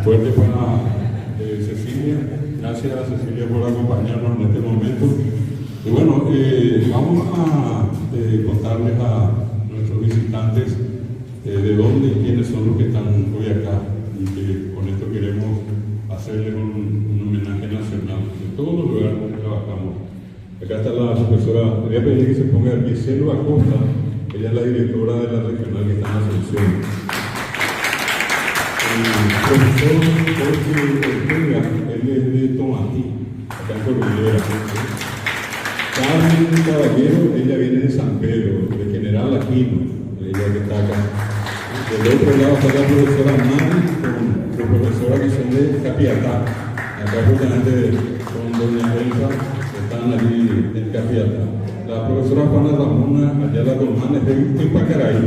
Fuerte para Cecilia. Gracias a Cecilia por acompañarnos en este momento. Y bueno, vamos a contarles a nuestros visitantes de dónde y quiénes son los que están hoy acá, y que con esto queremos hacerles un homenaje nacional de todos los lugares donde trabajamos. Acá está la profesora, voy a pedir que se ponga Gisela Acosta. Ella es la directora de la regional que está en Asunción. El profesor Jorge Ortega, él es de Tomatí, acá en Cordillera. Carmen Caballero, ella viene de San Pedro, de General Aquino, ella que está acá. Del otro lado está la profesora Mari, con los profesores que son de Capiatá. Acá justamente con doña Elsa, que están allí en Capiatá. La profesora Juana Ramona Ayala Dolman es de Pacaraí.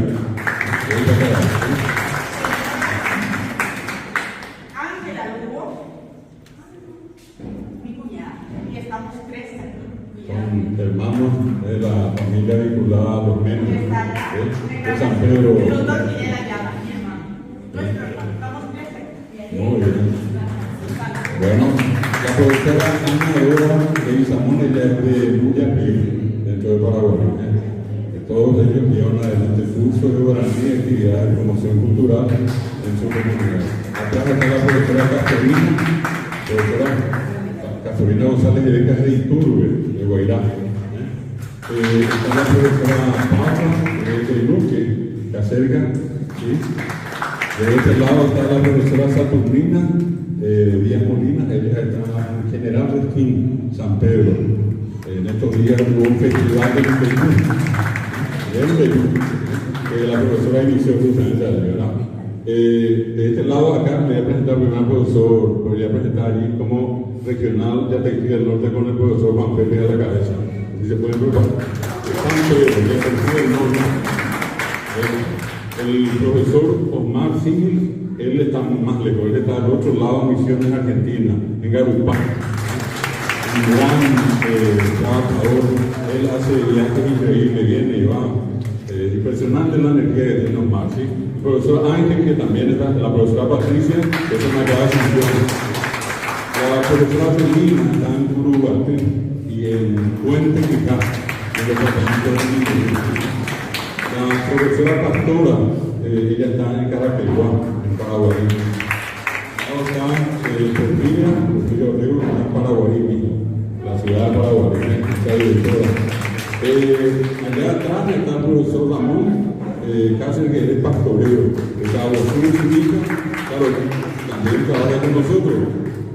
Son hermanos de la familia vinculada a los Menos de San Pedro. Muy bien. Bueno, la profesora Ana Dora de Isamón, ella es de Bullapil, dentro de Paraguay. Todos ellos llevan adelante el curso de guaraní y actividades de promoción cultural en su comunidad. Acá está la profesora Casorina González de Becas de Iturbe, de Guairá. Está la profesora Paula de Luque, Cacerga. ¿Sí? De este lado está la profesora Saturnina Díaz Molina, ella está en General Resquín, San Pedro. En estos días hubo un festival de que la profesora inició justamente allí, ¿verdad? De este lado acá me voy a presentar primero al profesor, voy a presentar allí como regional de Atacama del Norte con el profesor Juan Pepe a la cabeza. Si se pueden preparar. San Pedro, de Atacama del Norte. El profesor Omar Sigil, él está más lejos, él está al otro lado, Misiones Argentina, en Garupá. Un gran trabajador, él hace viajes increíbles, viene y va. Impresionante la energía que tiene Omar, ¿sí? El profesor Ángel, que también está, la profesora Patricia, que es una gran asunción. La profesora Felina está en Curuguaté y en Puente Quijá, en el departamento de Niños. La profesora Pastora, ella está en Caraqueguá, en Paraguay. Ahora está Porfirio Orrego, en Paraguay, la ciudad de Paraguay, esta directora. Allá atrás está el profesor Ramón Cáceres, que es pastorero, que está a los sur, claro, también trabaja con nosotros.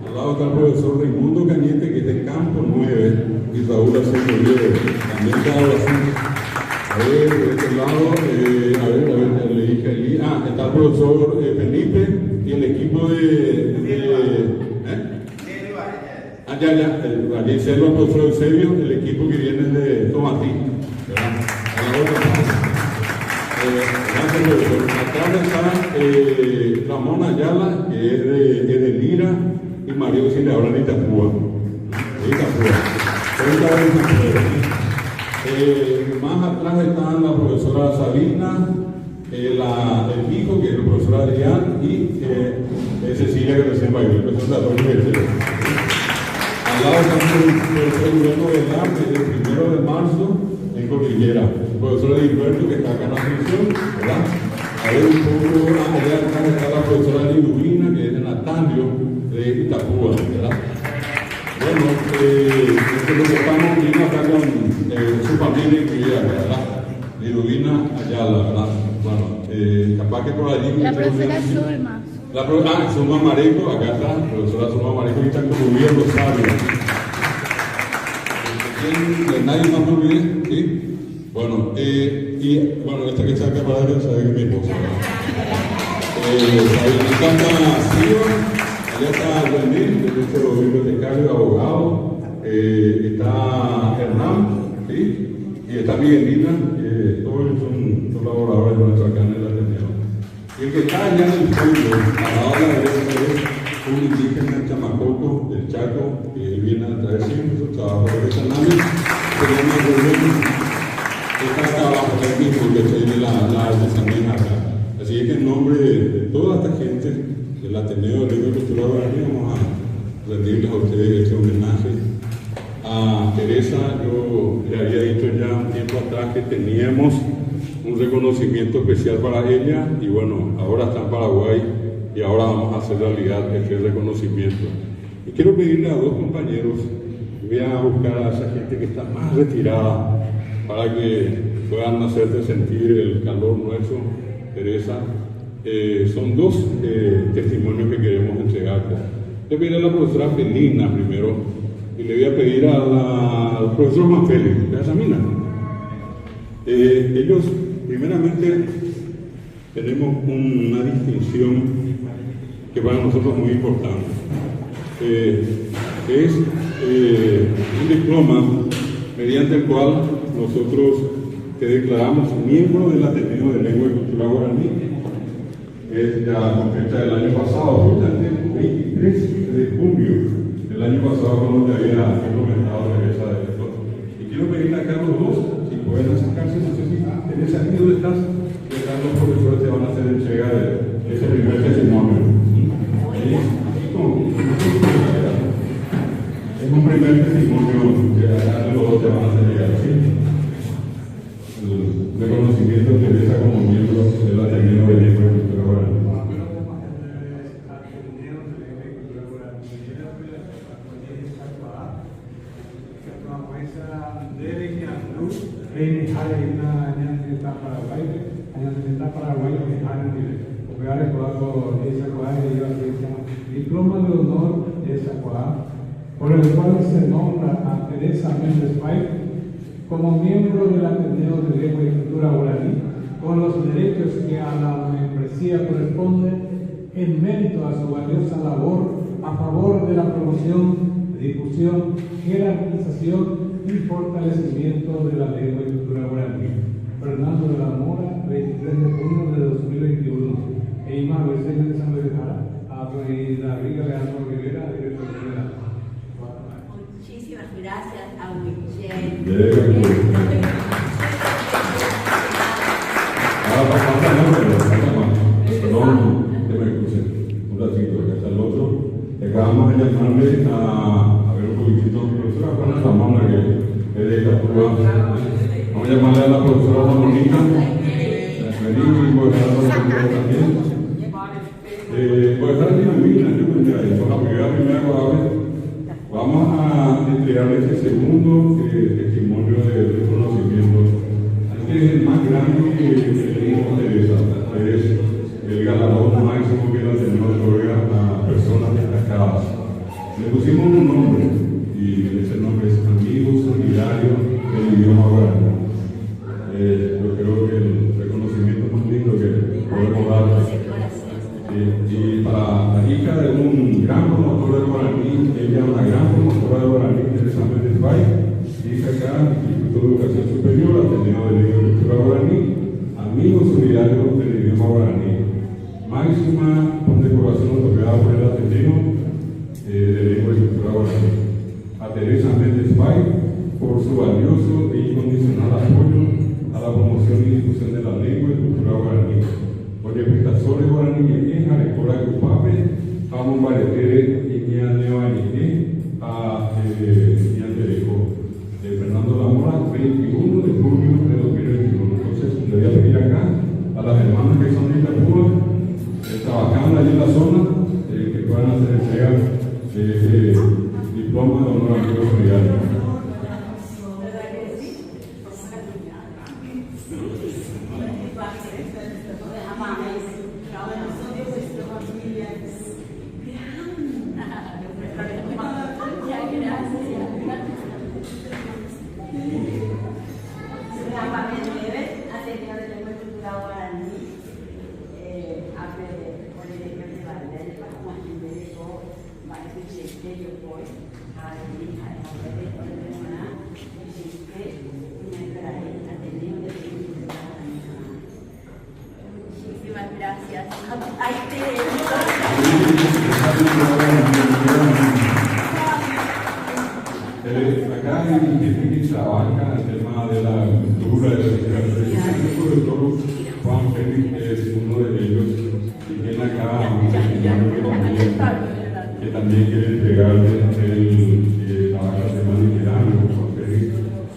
Al lado está el profesor Raimundo Cañete, que es de Campo 9, y Raúl Acevedo, también está a los sur. De este lado, le dije allí, está el profesor Felipe y el equipo de Aquí se lo profesor Eusebio, el equipo que viene de Tomatí, ¿verdad? A la otra parte. Gracias, profesor. Acá está Ramón Ayala, que es de Lira, y María Auxiliadora de Itapúa. Más atrás están la profesora Sabina, el hijo, que es el profesor Adrián, y Cecilia, que recién bailó, el profesor de al lado está el profesor Bruno Velar, que es el 1 de marzo en Cordillera, el profesor Edilberto, que está acá en la Asunción, ¿verdad? A ver un poco, allá atrás está la profesora Liduvina, que es de Natalio, de Itapúa, ¿verdad? Bueno, esto es lo que estamos viendo acá con su familia incluida, ¿verdad? Liduvina Ayala, ¿verdad? Bueno, capaz que por allí... La profesora Zulma. Zulma Mareco, acá está, la profesora Zulma Mareco, que está en Colombia, Rosario. ¿Nadie más me olvide? ¿Sí? Bueno, esta que está acá para ver, sabe que es mi esposa, acá está Silva, allá está Daniel, que es el bibliotecario, abogado, está Hernán, ¿sí? Y está Miguelina, todos son laboradores de nuestra acá en el Ateneo. Y el que está allá en el fondo, a la hora de derecha, es un indígena chamacoco del Chaco, que viene a traer siempre su trabajo de Sanami, se llama Rubén, que está acá abajo del mismo, que tiene la artesanía acá. Así es que en nombre de toda esta gente del Ateneo de Lengua y Cultura Guaraní, vamos a rendirles a ustedes este homenaje. A Teresa, yo le había dicho ya un tiempo atrás que teníamos un reconocimiento especial para ella, y bueno, ahora está en Paraguay y ahora vamos a hacer realidad este reconocimiento. Y quiero pedirle a dos compañeros que vayan a buscar a esa gente que está más retirada para que puedan hacerte sentir el calor nuestro, Teresa. Son dos testimonios que queremos entregarte. Le voy a pedir a la profesora Penina primero, y le voy a pedir al profesor Manfeli, de Asamina. Ellos, primeramente, tenemos una distinción que para nosotros es muy importante. Es un diploma mediante el cual nosotros te declaramos miembro del Ateneo de Lengua y Cultura Guaraní. Es ya con fecha del año pasado, el 23 de junio del año pasado, cuando te había comentado Teresa de esto. Y quiero pedirle acá a los dos, si pueden acercarse, no sé si Teresa, aquí donde estás, que acá los profesores te van a hacer entrega de ese primer testimonio. Es un primer testimonio que acá los dos te van a hacer llegar, ¿sí? El reconocimiento de Teresa como miembro del Ateneo de Lengua y Cultura Guaraní. Diploma de honor de Zacuá, por el cual se nombra a Teresa Méndez Pay como miembro del Ateneo de Lengua y Cultura Guaraní, con los derechos que a la membresía corresponden, en mérito a su valiosa labor a favor de la promoción, difusión, jerarquización y fortalecimiento de la lengua y cultura guaraní. Fernando de la Mora, 23 de junio de 2021. Eima Vicente de San Bernardo, a David Leandro Rivera, director general. Muchísimas gracias a Michelle. Perdón, que me escuché un ratito, que está el otro. Acabamos de llamarle a ver un poquitito, profesora Juana Ramona, que es de Itapúa. Vamos a llamarle a la profesora Ramonita. Vení, voy a dejar a la profesora también. Voy a dejar a Liduvina, yo con la primera vamos a entregarle este segundo testimonio de reconocimiento. Este es el más grande que tenemos de Teresa. Es el galardón máximo que la Ateneo otorga a personas destacadas. Le pusimos un nombre, y ese nombre es Amigo Solidario del Idioma Guaraní. Yo creo que el reconocimiento más lindo que podemos dar. Y para la hija de un gran promotor del guaraní, ella es una gran promotora su valioso e incondicional apoyo a la promoción y difusión de la lengua y cultura guaraní. Por el guaraní en Arecora Gupape, a Mombaretere y Ñaneoañe, a Ñandereco. Fernando Lamora, 21 de junio de 2021. Entonces, le voy a pedir acá a las hermanas que son de Itapúa, trabajando allí en la zona, que puedan hacer entrega de diploma de honor al pueblo solidario. Muchísimas gracias. Acá hay gente que trabaja el tema de la cultura, de la literatura. El doctor Juan Félix es uno de ellos y tiene acá un que también quiere entregarle el trabajo de Manipulano. Juan Félix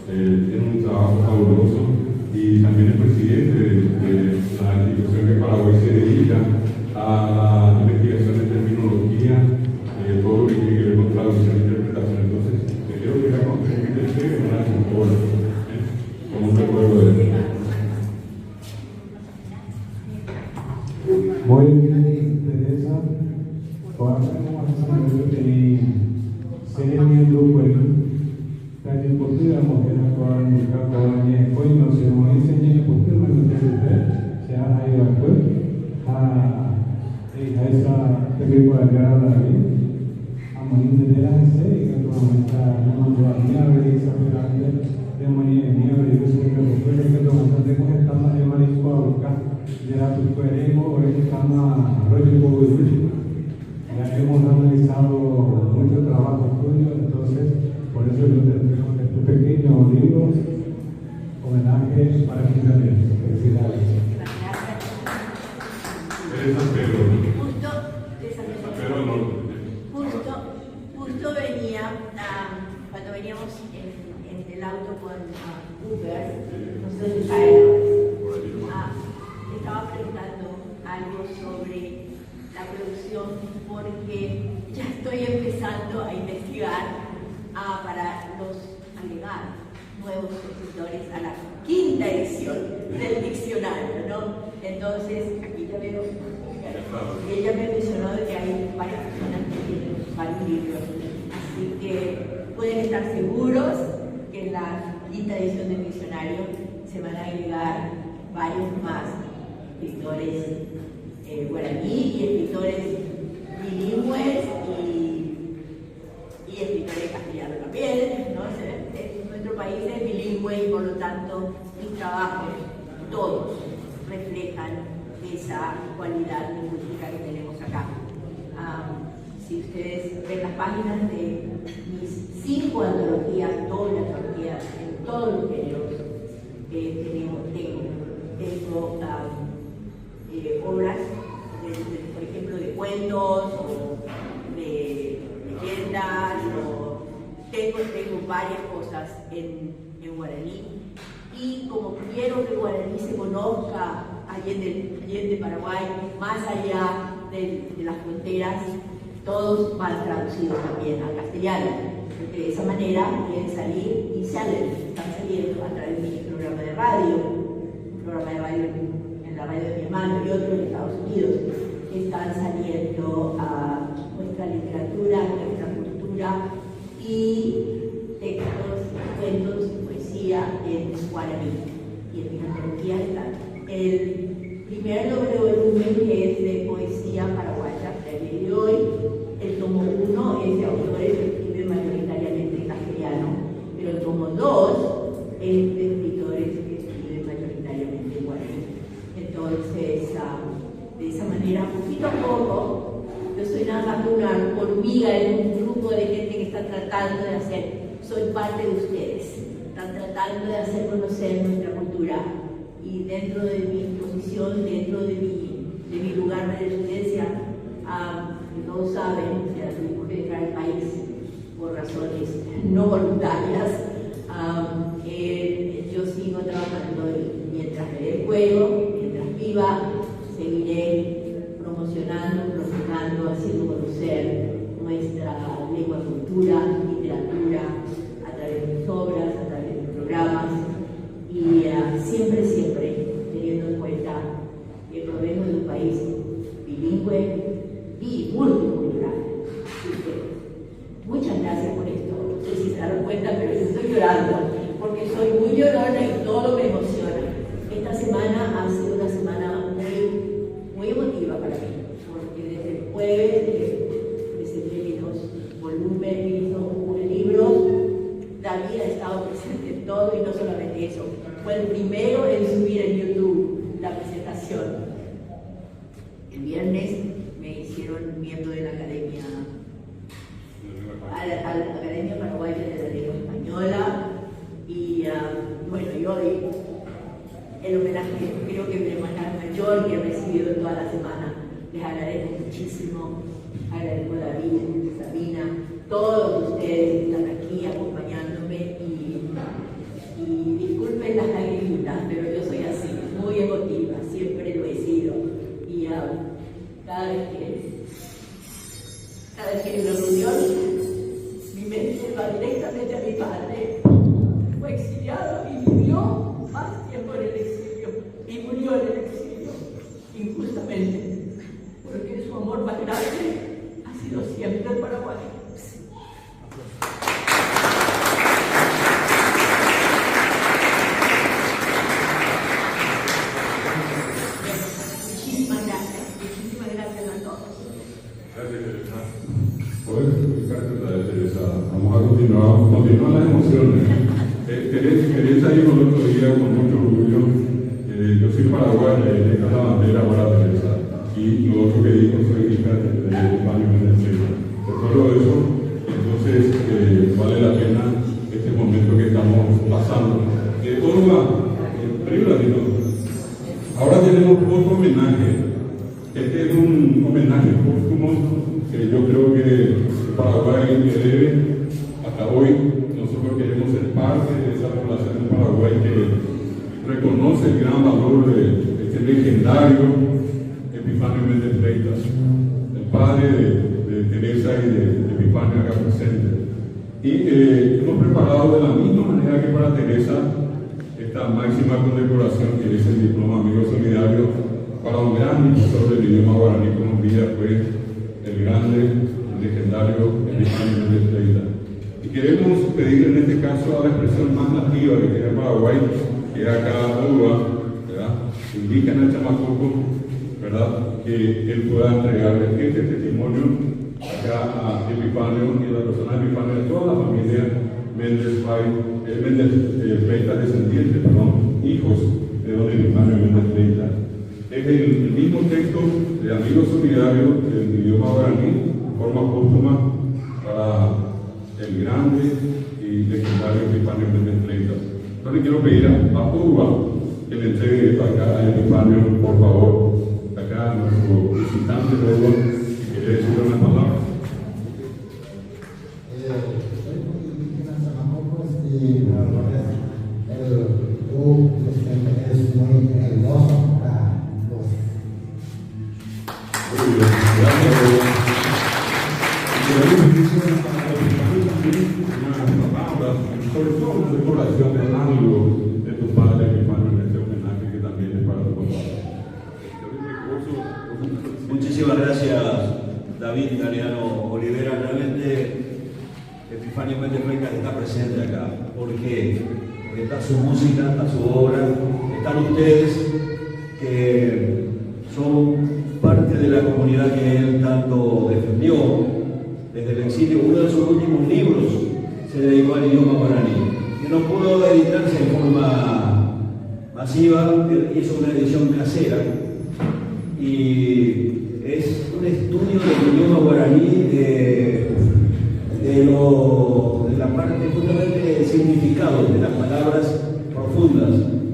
tiene un trabajo fabuloso y también es presidente de la institución que Paraguay se dedica a la investigación de terminología, todo lo que tiene que ver con traducción e interpretación. Entonces, quiero que la conferencia de una cultura, como un recuerdo de él. Muy bien, Teresa. Ahora tenemos que ser miembro bueno. También por ti la mujer actual en el campo de hoy nos hemos enseñado por qué no se ha ido al pueblo a esa película de la vida. A morir de la serie que no dormía de esa película de manía de eso que nos fue que nos tenemos estamos en Marisco a buscar de la tucuerego hoy estamos a rollo ya hemos analizado mucho trabajo tuyo, entonces por eso yo te entrego este pequeño libro homenaje para ti también. Felicidades. Justo venía, cuando veníamos en el auto con Uber, nosotros estaba preguntando algo sobre la producción porque ya estoy empezando a investigar para los agregar nuevos escritores a la 5ª edición del diccionario, ¿no? Entonces, aquí ya veo, ella me mencionó que hay varias personas que tienen varios libros, así que pueden estar seguros que en la 5ª edición del diccionario se van a agregar varios más escritores guaraní y escritores bilingües y escritores castellanos también, ¿no? Nuestro país es bilingüe y por lo tanto mis trabajos todos reflejan esa cualidad lingüística que tenemos acá. Si ustedes ven las páginas de mis 5 antologías, doble antologías en todos los géneros que tengo obras, por ejemplo, de cuentos o de leyendas, tengo varias cosas en guaraní. Y como quiero que el guaraní se conozca allende Paraguay, más allá de las fronteras, todos van traducidos también al castellano, porque de esa manera pueden salir y están saliendo a través de mi programa de radio, en la radio de mi hermano y otro en Estados Unidos, están saliendo a nuestra literatura, nuestra cultura y textos, cuentos y poesía en guaraní. Y en mi antología está el primer volumen, que es de poesía paraguaya, de hoy. El tomo 1 es de autores que escriben mayoritariamente en castellano, pero el tomo 2 es de escritores que escriben mayoritariamente en guaraní. Entonces, de esa manera, poquito a poco, yo soy nada más una hormiga en un grupo de gente que está tratando de hacer, soy parte de ustedes. están tratando de hacer conocer nuestra cultura. Y dentro de mi posición, dentro de mi lugar de residencia, todos saben, tuvimos que dejar el país por razones no voluntarias. Yo sigo trabajando mientras me dé juego, mientras viva, seguiré promocionando, propagando, haciendo conocer nuestra lengua, cultura, literatura, a través de mis obras, a través de mis programas, y siempre teniendo en cuenta que provengo de un país bilingüe y multicultural. Muchas gracias por esto. No sé si se dan cuenta, pero yo estoy llorando porque soy muy llorona y todo me emociona. Esta semana ha sido una semana muy emotiva para mí, porque desde el jueves presenté los volúmenes, los libros. David ha estado presente en todo, y no solamente eso, fue el primero en subir en YouTube la presentación. El viernes me hicieron miembro de la Academia Paraguaya de la Lengua Española, y bueno, y hoy el homenaje, creo que el homenaje mayor que he recibido toda la semana. Les agradezco muchísimo, agradezco a David, a Sabina, todos ustedes que están aquí acompañándome, y disculpen las lagrimitas, pero yo soy así, muy emotiva, siempre lo he sido, y cada vez que hay una reunión, mi mente va directamente a mi padre. Fue exiliado y vivió más tiempo en el exilio, y murió en el exilio, injustamente, porque su amor más grande ha sido siempre el Paraguay. Muchísimas gracias a todos. Gracias, Teresa. ¿Puedes explicarte, Teresa? Vamos a continuar las emociones. Teresa dijo el otro día con mucho orgullo, yo soy paraguaya, le deja la bandera para Teresa. Y lo otro que dijo, soy hija de España en el cielo. Recuerdo eso, entonces vale la pena este momento que estamos pasando. Ahora tenemos otro homenaje. Este es un homenaje póstumo que yo creo que Paraguay debe. Hasta hoy nosotros queremos ser parte de esa población de Paraguay que reconoce el gran valor de este legendario Epifanio Méndez Freitas, el padre de Teresa y de Epifanio acá presente. Y hemos preparado de la misma manera que para Teresa esta máxima condecoración, que es el diploma Amigo Solidario, para un gran profesor del idioma guaraní como vida fue el grande, el legendario Epifanio Méndez Freitas. Y queremos pedir en este caso a la expresión más nativa que tiene Paraguay, que es acá Oba, ¿verdad? Indican al chamacoco, ¿verdad?, que él pueda entregarle este testimonio acá a Epifanio y a la persona de Epifanio, de toda la familia Méndez Freitas descendientes, hijos de don Epifanio Méndez Freitas. Es el mismo texto de Amigo Solidario del idioma guaraní, forma póstuma para el grande y legendario Epifanio Méndez Freitas. Entonces quiero pedir a Uva que le entregue acá a Epifanio, por favor, acá a nuestro visitante de Uva, que quiere decir unas palabras. Es muy hermoso para los. Muy bien, gracias. Sobre todo una decoración de algo de tu padre, Epifanio, en este homenaje que también es para tu papá. Muchísimas gracias, David Galeano Olivera. Realmente Epifanio Méndez Freitas está presente acá. ¿Por qué? Porque está su música, está su obra, están ustedes que son parte de la comunidad que él tanto defendió desde el exilio. Uno de sus últimos libros se dedicó al idioma guaraní, que no pudo editarse en forma masiva, hizo una edición casera y es un estudio del idioma guaraní de la parte justamente significativa significado de las palabras profundas.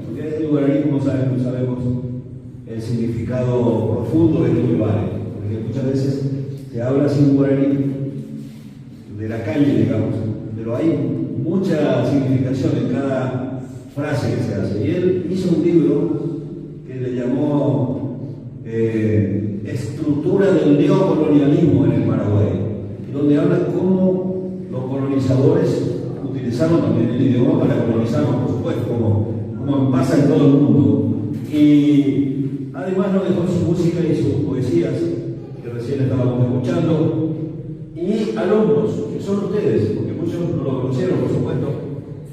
Porque en el guaraní, como saben, no sabemos el significado profundo de estos lugares. Porque muchas veces se habla así en guaraní de la calle, digamos, pero hay mucha significación en cada frase que se hace. Y él hizo un libro que le llamó Estructura del neocolonialismo en el Paraguay, donde habla cómo los colonizadores utilizaron también el idioma para colonizarnos, por supuesto, como pasa en todo el mundo. Y además nos dejó su música y sus poesías, que recién estábamos escuchando, y alumnos, que son ustedes, porque muchos no lo conocieron, por supuesto,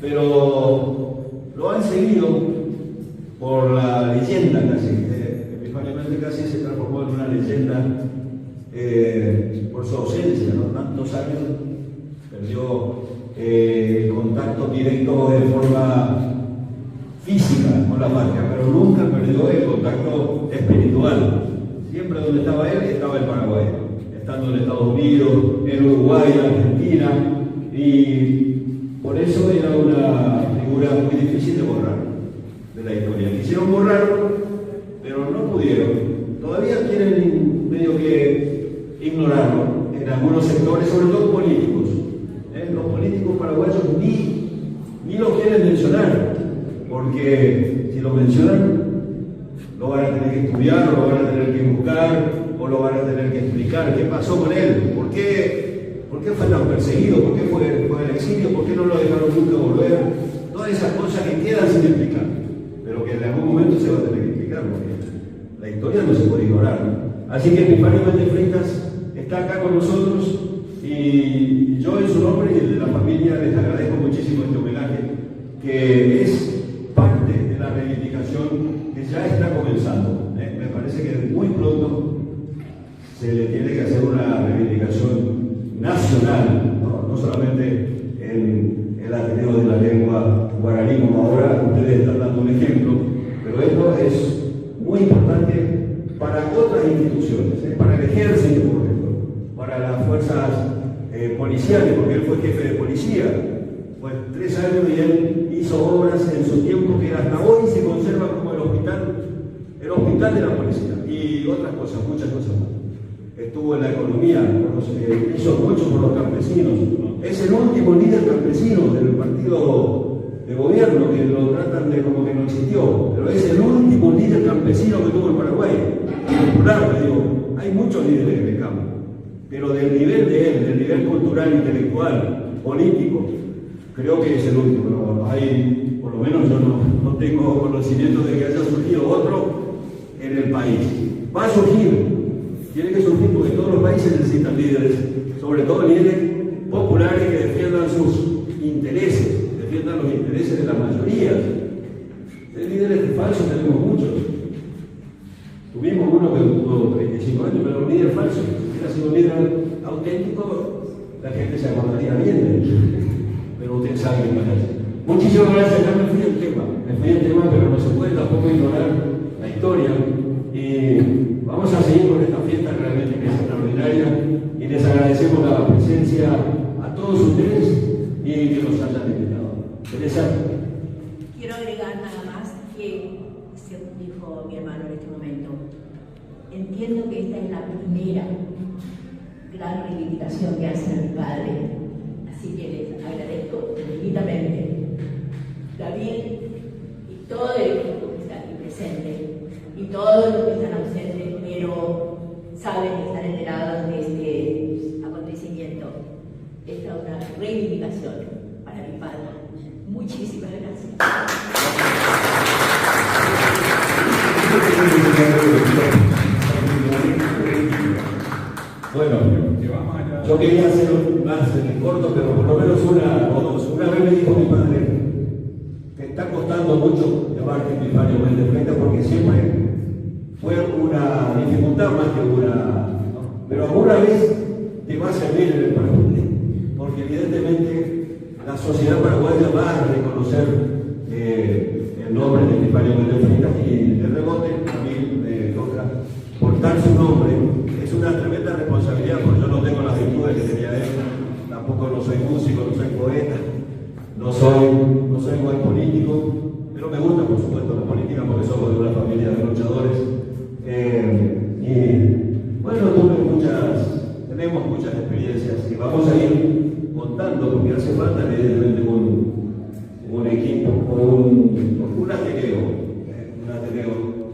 pero lo han seguido por la leyenda casi. Epifanio casi se transformó en una leyenda por su ausencia, ¿no? Tantos años perdió contacto directo de forma física con la patria, pero nunca perdió el contacto espiritual. Siempre donde estaba él, estaba el Paraguay, estando en Estados Unidos, en Uruguay, en Argentina, y por eso era una figura muy difícil de borrar de la historia. Quisieron borrarlo, pero no pudieron. Todavía quieren medio que ignorarlo en algunos sectores, sobre todo políticos. Los políticos paraguayos ni lo quieren mencionar, porque si lo mencionan, lo van a tener que estudiar, o lo van a tener que buscar, o lo van a tener que explicar qué pasó con él, por qué fue tan perseguido, por qué fue al exilio, por qué no lo dejaron nunca volver. Todas esas cosas que quedan sin explicar, pero que en algún momento se va a tener que explicar, porque la historia no se puede ignorar, ¿no? Así que Epifanio Méndez Freitas está acá con nosotros, y yo en su nombre y el de la familia les agradezco muchísimo este homenaje, que es parte de la reivindicación que ya está comenzando. Me parece que muy pronto se le tiene que hacer una reivindicación nacional, no solamente en el Ateneo de la Lengua Guaraní, como ahora ustedes están dando un ejemplo, pero esto es muy importante para otras instituciones, para el ejército, por ejemplo, para las fuerzas policiales, porque él fue jefe de policía, fue 3 años y él hizo obras en su tiempo que hasta hoy se conservan como el hospital de la policía, y otras cosas, muchas cosas más. Estuvo en la economía, hizo mucho por los campesinos, es el último líder campesino del partido de gobierno, que lo tratan de como que no existió, pero es el último líder campesino que tuvo el Paraguay, popular, le digo. Hay muchos líderes en el campo, pero del nivel de él, del nivel cultural, intelectual, político, creo que es el último. ¿No? Hay, por lo menos yo no tengo conocimiento de que haya surgido otro en el país. Va a surgir, tiene que surgir, porque todos los países necesitan líderes, sobre todo líderes populares que defiendan sus intereses, defiendan los intereses de la mayoría. De líderes falsos tenemos muchos. Tuvimos uno que tuvo 35 años, pero un líder falso. Si hubiera sido un líder auténtico, la gente se acordaría bien de él. Pero usted sabe qué pasa. Muchísimas gracias, ya me fui del tema, pero no se puede tampoco ignorar la historia. Y vamos a seguir con esta fiesta realmente que es extraordinaria, y les agradecemos la presencia a todos ustedes y que nos hayan invitado. Teresa. Quiero agregar nada más que se dijo mi hermano en este momento. Entiendo que esta es la primera gran reivindicación que hace a mi padre, así que les agradezco infinitamente. David y todo el equipo que está aquí presente, y todos los que están ausentes, pero saben que están enterados de este acontecimiento. Esta es una reivindicación para mi padre. Muchísimas gracias. Bueno, yo quería hacer más corto, pero por lo menos una o dos. Una vez me dijo mi padre, te está costando mucho llamarte Epifanio Méndez Freitas, porque siempre fue una dificultad más que una, ¿no? Pero alguna vez te va a servir en el Paraguay, porque evidentemente la sociedad paraguaya va a reconocer el nombre de Epifanio Méndez Freitas, y el rebote a mí me toca portar su nombre. Es una tremenda responsabilidad, porque yo no tengo las virtudes que tenía él, tampoco no soy músico, no soy poeta, no soy no soy buen político, pero me gusta, por supuesto, la política porque somos de una familia de luchadores. Y bueno, tenemos muchas experiencias y vamos a ir contando porque hace falta evidentemente un equipo o un Ateneo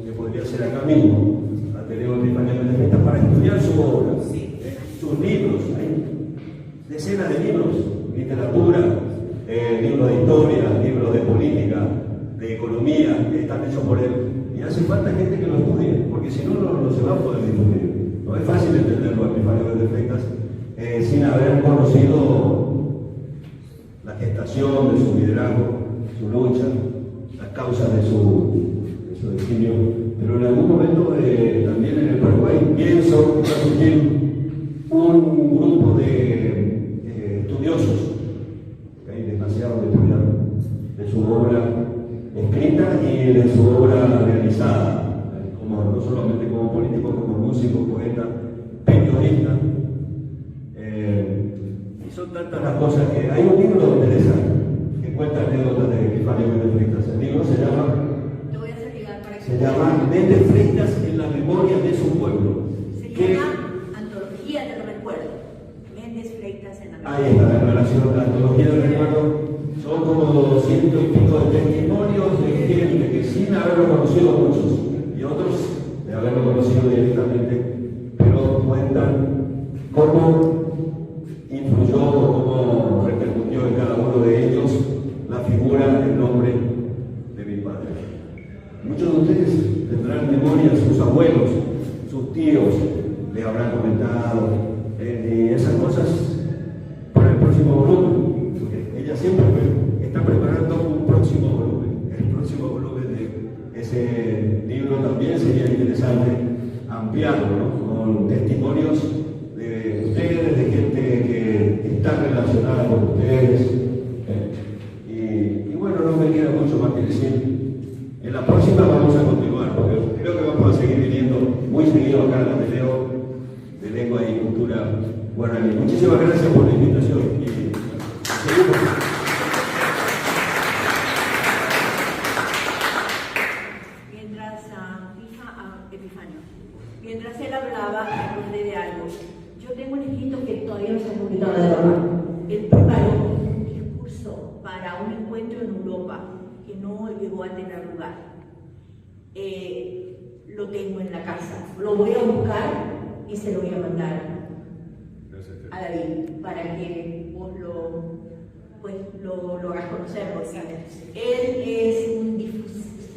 que podría ser acá mismo, Ateneo Epifanio Méndez Freitas, para estudiar su obra, sus libros. Hay decenas de libros, literatura, libros de historia, libros de política, de economía, que están hechos por él. Y hace falta gente que lo estudie, porque si no, no se va a poder difundir. No es fácil entenderlo a Epifanio Méndez Freitas sin haber conocido la gestación de su liderazgo, su lucha, las causas de su destino. Pero en algún momento también en el Paraguay pienso que va a surgir un grupo de estudiosos, que hay demasiado de estudiar, de su obra escrita y de su obra realizada, no solamente como político, como músico, poeta, periodista. Y son tantas las cosas que hay un libro interesante que cuenta anécdotas de Epifanio Méndez Freitas. El libro se llama Méndez Freitas en la memoria de su pueblo. Se llama Antología del Recuerdo. Méndez Freitas en la memoria. Ahí está la relación, la Antología del Recuerdo. Son como 100 y pico de testimonios de gente que sin haberlo conocido muchos y otros de haberlo conocido directamente, pero cuentan cómo influyó, cómo repercutió en cada uno de ellos la figura, el nombre de mi padre. Muchos de ustedes tendrán memoria, sus abuelos, sus tíos les habrán comentado y esas cosas para el próximo volumen, porque ella siempre está preparando un próximo volumen. El próximo volumen de ese libro también sería interesante ampliarlo, ¿no? Con testimonios de ustedes, de gente que está relacionada con ustedes. Y bueno, no me queda mucho más que decir. En la próxima vamos a continuar, porque creo que vamos a seguir viniendo muy seguido acá al Ateneo de Lengua y Cultura Guaraní. Muchísimas gracias por la invitación. Y seguimos. Mientras él hablaba, me acordé de algo. Yo tengo un escrito que todavía no se ha publicado de forma. Él preparó un discurso para un encuentro en Europa que no llegó a tener lugar. Lo tengo en la casa. Lo voy a buscar y se lo voy a mandar a David para que vos lo hagas conocer. Él es un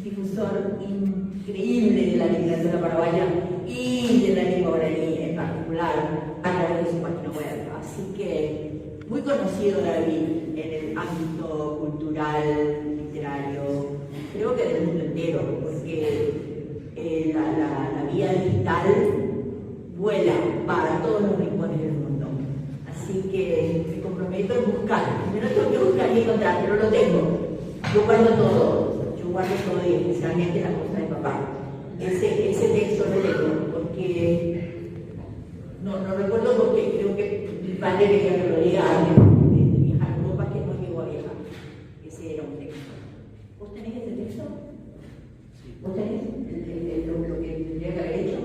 difusor increíble de la literatura paraguaya y de la lengua guaraní en particular a través de su página web. Así que muy conocido David en el ámbito cultural, literario, creo que del mundo entero, porque la vía digital vuela para todos los rincones del mundo. Así que me comprometo en buscar. Primero tengo que buscar y encontrar, pero lo tengo. Yo guardo todo y especialmente la cosa de papá. Ese texto lo tengo, porque no recuerdo porque creo que mi padre quería que lo diga de viajar a Europa, que no llegó a viajar. Ese era un texto. ¿Vos tenés ese texto? ¿Vos tenés lo que tendría que haber hecho?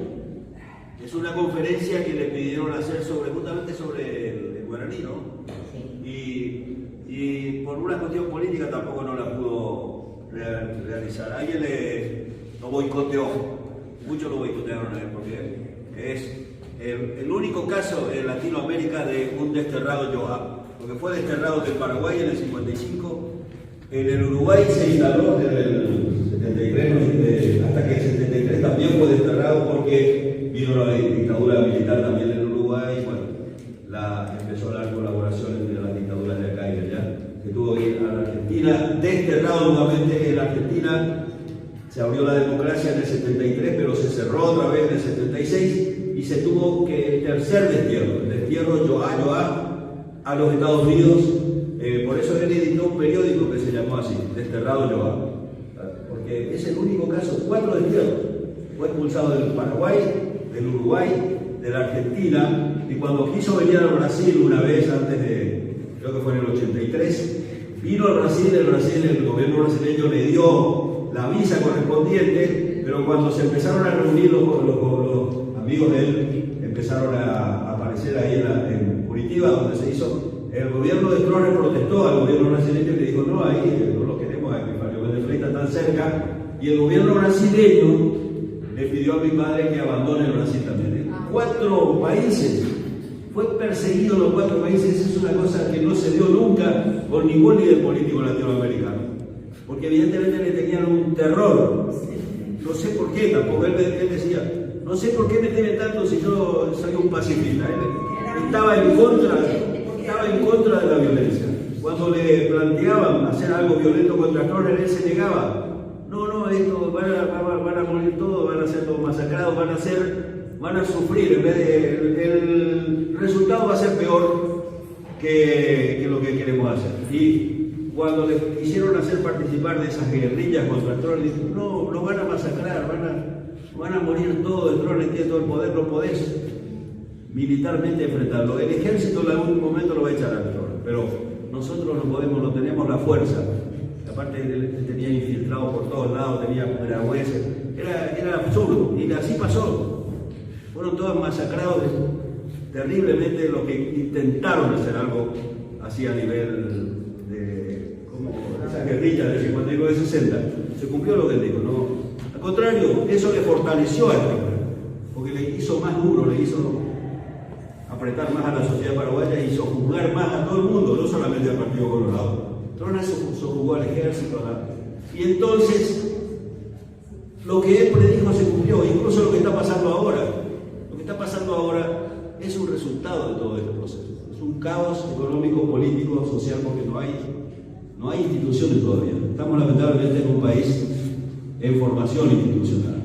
Es una conferencia que le pidieron hacer justamente sobre el guaraní, ¿no? Sí. Y por una cuestión política tampoco no la pudo realizar. Alguien lo boicoteó, muchos lo boicotearon a él, porque es el único caso en Latinoamérica de un desterrado Yoa, porque fue desterrado del Paraguay en el 55, en el Uruguay se instaló desde el 73, hasta que el 73 también fue desterrado porque vino la dictadura militar también en Uruguay, y bueno, empezó la colaboración entre las dictaduras de acá y de allá, que tuvo que ir a la Argentina, desterrado nuevamente en la Argentina. Se abrió la democracia en el 73, pero se cerró otra vez en el 76 y se tuvo que el tercer destierro, el destierro Yoa a los Estados Unidos. Por eso él editó un periódico que se llamó así, Desterrado Yoa, porque es el único caso, 4 destierros. Fue expulsado del Paraguay, del Uruguay, de la Argentina, y cuando quiso venir a Brasil una vez antes de, creo que fue en el 83, Vino al Brasil, el gobierno brasileño le dio la visa correspondiente, pero cuando se empezaron a reunir los amigos de él, empezaron a aparecer ahí en Curitiba, donde se hizo, el gobierno de Stroessner protestó al gobierno brasileño y le dijo, no, ahí no lo queremos, a Epifanio Méndez Frey está tan cerca, y el gobierno brasileño le pidió a mi padre que abandone el Brasil también. 4 países, fue perseguido en los 4 países, eso es una cosa que no se dio nunca con ningún líder político latinoamericano, porque evidentemente le tenían un terror, no sé por qué, tampoco él decía, no sé por qué me tiene tanto si yo soy un pacifista, él estaba en contra de la violencia, cuando le planteaban hacer algo violento contra Stroessner, él se negaba. No, esto van a morir todos, van a ser todos masacrados, van a sufrir, en vez de, el resultado va a ser peor que lo que queremos hacer. Y cuando les quisieron hacer participar de esas guerrillas contra Stroessner, dijeron, no, lo van a masacrar, van a morir todos, Stroessner tiene todo el poder, no podés militarmente enfrentarlo. El ejército en algún momento lo va a echar a Stroessner, pero nosotros no podemos, no tenemos la fuerza. Aparte él tenía infiltrado por todos lados, tenía veragüenses, era absurdo, y así pasó. Fueron todos masacrados terriblemente los que intentaron hacer algo así a nivel de esa guerrilla del 59-60. Se cumplió lo que él dijo, ¿no? Al contrario, eso le fortaleció a él, porque le hizo más duro, le hizo apretar más a la sociedad paraguaya, hizo juzgar más a todo el mundo, no solamente al Partido Colorado. Stroessner se jugó al ejército, y entonces lo que él predijo se cumplió, incluso lo que está pasando ahora. Lo que está pasando ahora es un resultado de todo este proceso. Es un caos económico, político, social, porque no hay instituciones todavía. Estamos lamentablemente en un país en formación institucional.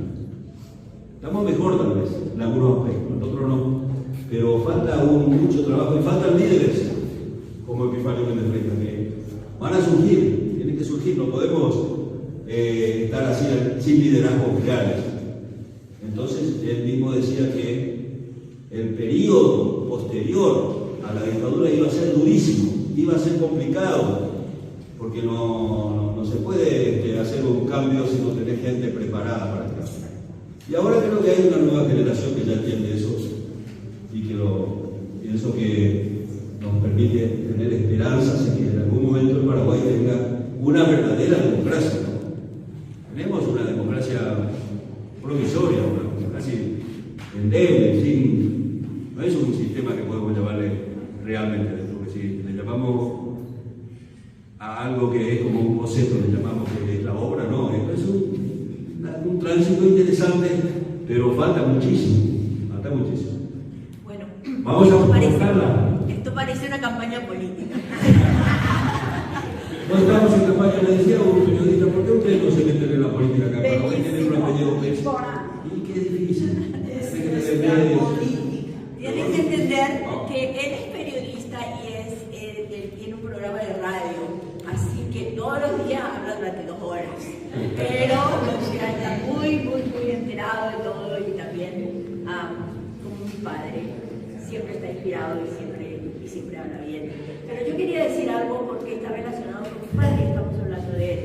Estamos mejor tal vez en algunos aspectos, en otros no, pero falta mucho trabajo y faltan líderes como Epifanio Méndez Frey también. Van a surgir, tienen que surgir, no podemos estar así sin liderazgos reales. Entonces, él mismo decía que el periodo posterior a la dictadura iba a ser durísimo, iba a ser complicado, porque no se puede hacer un cambio si no tenés gente preparada para el cambio. Y ahora creo que hay una nueva generación que ya entiende eso, y que pienso que nos permite tener esperanzas en que en algún momento el Paraguay tenga una verdadera democracia. Tenemos una democracia provisoria, una democracia endeble, no es un sistema que podemos llamarle realmente, porque si le llamamos a algo que es como un boceto, le llamamos que es la obra, no, esto es un tránsito interesante, pero falta muchísimo. Bueno, vamos a buscarla. Esto parece una campaña política. No estamos en campaña, le decía a un periodista, ¿por qué ustedes no se meten en la política acá? Paraguay tienen un apellido Pérez. Y qué difícil. Tienen que entender que él es periodista y él tiene un programa de radio, así que todos los días habla durante 2 horas. Pero está muy enterado de todo, y también, como mi padre, siempre está inspirado y siempre habla bien. Pero yo quería decir algo porque está relacionado con mi padre, estamos hablando de él.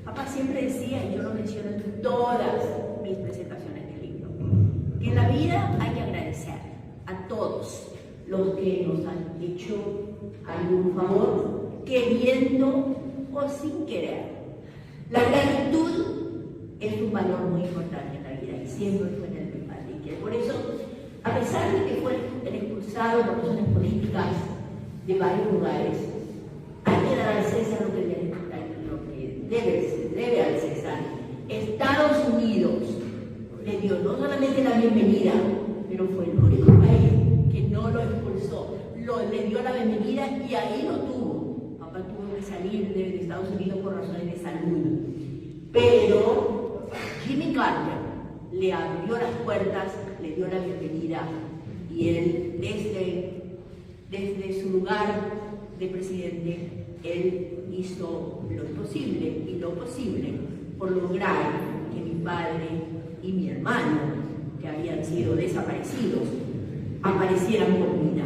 Papá siempre decía, y yo lo menciono en todas mis presentaciones del libro, que en la vida hay que agradecer a todos los que nos han hecho algún favor, queriendo o sin querer. La gratitud es un valor muy importante en la vida, y siempre fue en el mi padre. Y que por eso, a pesar de que fue el expulsado por razones políticas de varios lugares, hay que dar al César lo que debe al César. Estados Unidos le dio no solamente la bienvenida, pero fue el único país que no lo expulsó, le dio la bienvenida y ahí lo tuvo. Papá tuvo que salir de Estados Unidos por razones de salud, pero Jimmy Carter le abrió las puertas, le dio la bienvenida, y él desde su lugar de presidente, él hizo lo imposible y lo posible por lograr que mi padre y mi hermano, que habían sido desaparecidos, aparecieran con vida.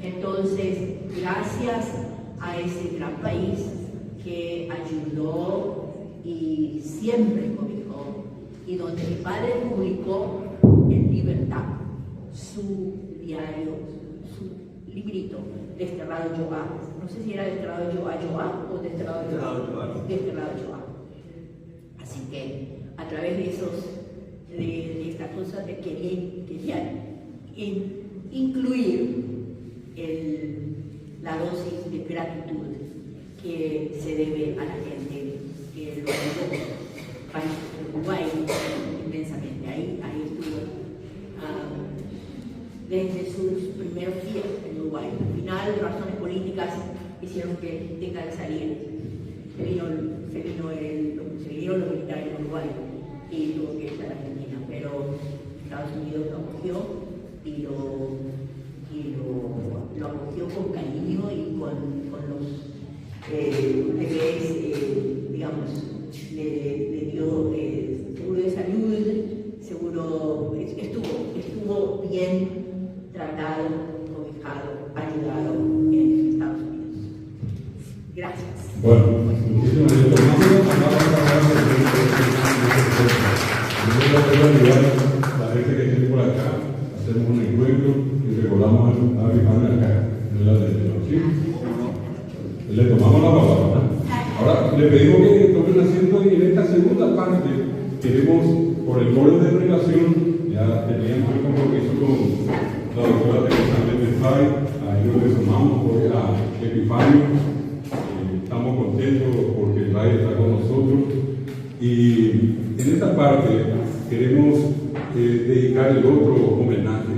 Entonces, gracias a ese gran país, que ayudó y siempre cobijó, y donde mi padre publicó en libertad su diario, su librito, Desterrado Yoá. No sé si era Desterrado Yoá o Desterrado Yoá. Así que a través de esta cosa quería incluir la dosis de gratitud que se debe a la gente que lo ayudó para Uruguay inmensamente. Ahí estuvo desde sus primeros días en Uruguay. Al final, razones políticas hicieron que tenga que salir. Se vinieron los militares en Uruguay y tuvo que irse a la Argentina, pero Estados Unidos lo acogió y lo acogió con cariño y con los bebés, digamos, le dio seguro de salud, estuvo bien tratado, cobijado, ayudado en Estados Unidos. Gracias. Bueno, muchísimas gracias. La gente que esté por acá, hacemos un encuentro y recordamos a Epifanio acá en la televisión. ¿Sí? Le tomamos la palabra. Ahora le pedimos que tomen asiento y en esta segunda parte queremos, por el orden de relación, ya teníamos el compromiso con la doctora Teresa Méndez Fay, a ellos le sumamos hoy a Epifanio. Estamos contentos porque el Ray está con nosotros y en esta parte queremos dedicar el otro homenaje.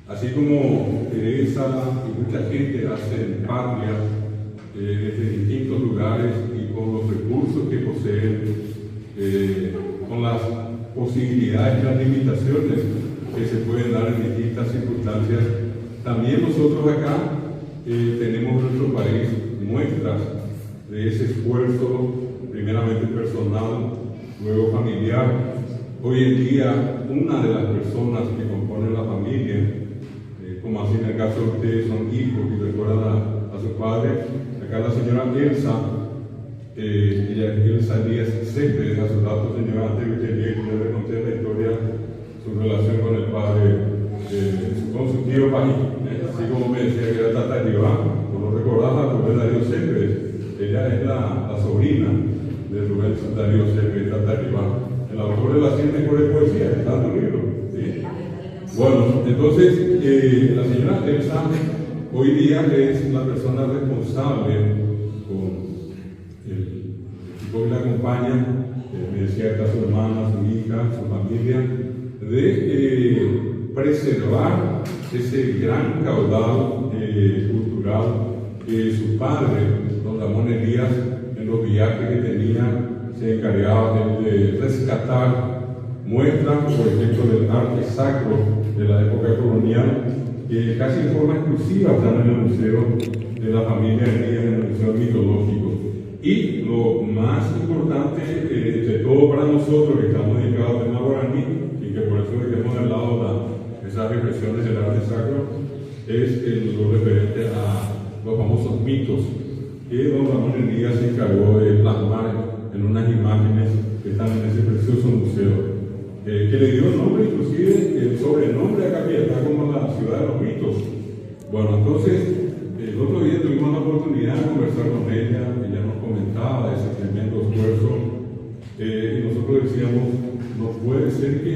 Así como Teresa y mucha gente hacen patria desde distintos lugares y con los recursos que poseen, con las posibilidades y las limitaciones que se pueden dar en distintas circunstancias, también nosotros acá tenemos en nuestro país muestras de ese esfuerzo, primeramente personal, luego familiar. Hoy en día, una de las personas que componen la familia, como así en el caso de ustedes son hijos y recuerdan a su padre, acá la señora Elsa, Elsa Díaz Céspedes, a su dato, señora, antes de que yo le conté la historia, su relación con el padre, con su tío Pají, así como me decía que era Tata Rivá, no recordaba a Rubén Darío Céspedes, ella es la sobrina de Rubén Darío Céspedes, Tata Rivá, el autor de las 100 mejores poesías, está en tu libro. ¿Sí? Bueno, entonces la señora Elsa hoy día es la persona responsable con el equipo que la acompaña, me decía que está su hermana, su hija, su familia, de preservar ese gran caudal cultural que su padre, don Ramón Elías, en los viajes que tenía, se encargaba de rescatar muestras, por ejemplo, del arte sacro de la época colonial, que casi de forma exclusiva están en el Museo de la Familia Elías, en el Museo Mitológico. Y lo más importante de todo para nosotros, que estamos dedicados al tema guaraní, y que por eso dejemos de lado esas reflexiones del arte sacro, es lo referente a los famosos mitos que don Ramón Elías se encargó de plasmar en unas imágenes que están en ese precioso museo, que le dio nombre, inclusive el sobrenombre a Capiatá como la ciudad de los mitos. Bueno, entonces, el otro día tuvimos la oportunidad de conversar con ella nos comentaba ese tremendo esfuerzo, y nosotros decíamos, no puede ser que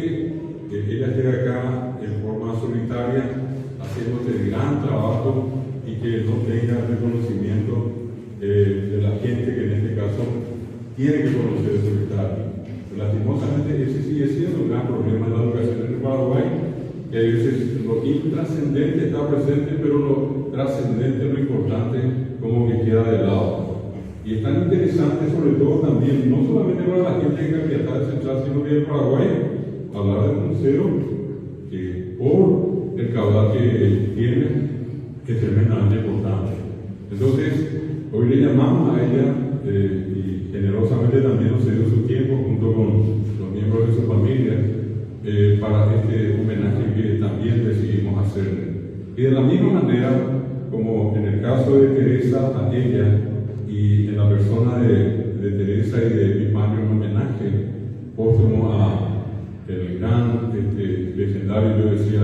ella esté acá en forma solitaria, haciendo este gran trabajo y que no tenga reconocimiento de la gente que en este caso tiene que conocer su Estado. Lastimosamente ese sigue siendo un gran problema en la educación en el Paraguay, que a veces lo intrascendente está presente, pero lo trascendente, lo importante, como que queda de lado. Y es tan interesante, sobre todo también, no solamente para la gente de Capiatá Central, sino que en Paraguay, hablar del museo, que por el caudal que tiene, que es tremendamente importante. Entonces, hoy le llamamos a ella y generosamente también nos dio su tiempo junto con los miembros de su familia para este homenaje que también decidimos hacerle. Y de la misma manera, como en el caso de Teresa, a ella y y en la persona de Teresa y de Epifanio, un homenaje póstumo a el gran legendario, yo decía,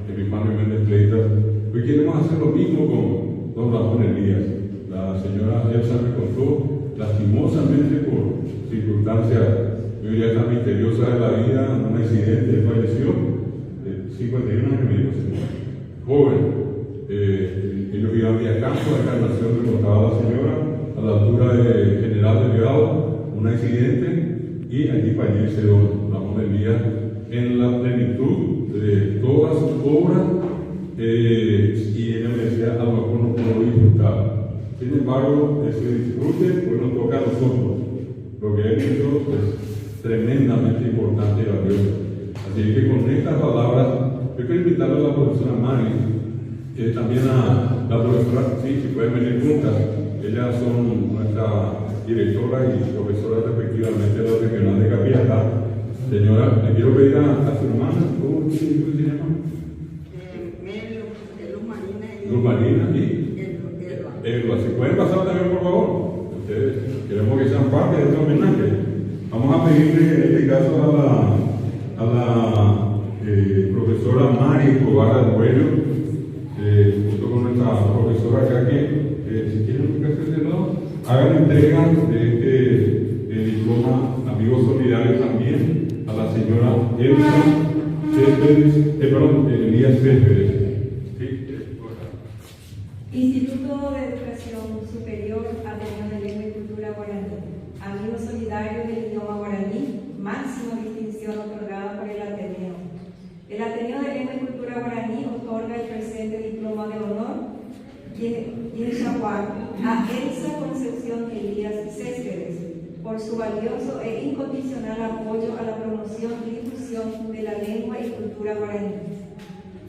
Epifanio Méndez Fleitas. Hoy queremos hacer lo mismo con don Ramón Elías. La señora Elsa me contó, lastimosamente por circunstancias, yo diría, tan misteriosas de la vida, un accidente, falleció, 51 años me dijo, joven. Ellos iban viajando a Encarnación, me contaba la señora, a la altura de General Delgado, un accidente, y allí fallece don Ramón Elías en la plenitud de todas sus obras, y ella me decía, a lo mejor no puedo disfrutar. Sin embargo, ese disfrute pues nos toca a nosotros. Lo que él hizo es tremendamente importante y valioso. Así que con estas palabras, yo quiero invitarle a la profesora Mari, también a la profesora, sí, si pueden venir juntas. Ellas son nuestra directora y profesora respectivamente de la regional de Capiatá. Señora, le quiero pedir a su hermana, ¿cómo se llama? Luz Marina y Elba. Si pueden pasar también, por favor. Ustedes queremos que sean parte de este homenaje. Vamos a pedirle en este caso a la profesora Mari Escobar Arguello, junto con nuestra profesora acá, que si quieren que de lado, hagan entrega de este diploma Amigos Solidarios también a la señora Elsa Céspedes, Elías Céspedes. Instituto de Educación Superior Ateneo de Lengua y Cultura Guaraní, Amigos Solidarios del Idioma Guaraní, máxima distinción otorgada por el Ateneo. El Ateneo de Lengua y Cultura Guaraní otorga el presente diploma de honor Yenshahuar a Elsa Concepción Elías Céspedes por su valioso e incondicional apoyo a la promoción y difusión de la lengua y cultura guaraní.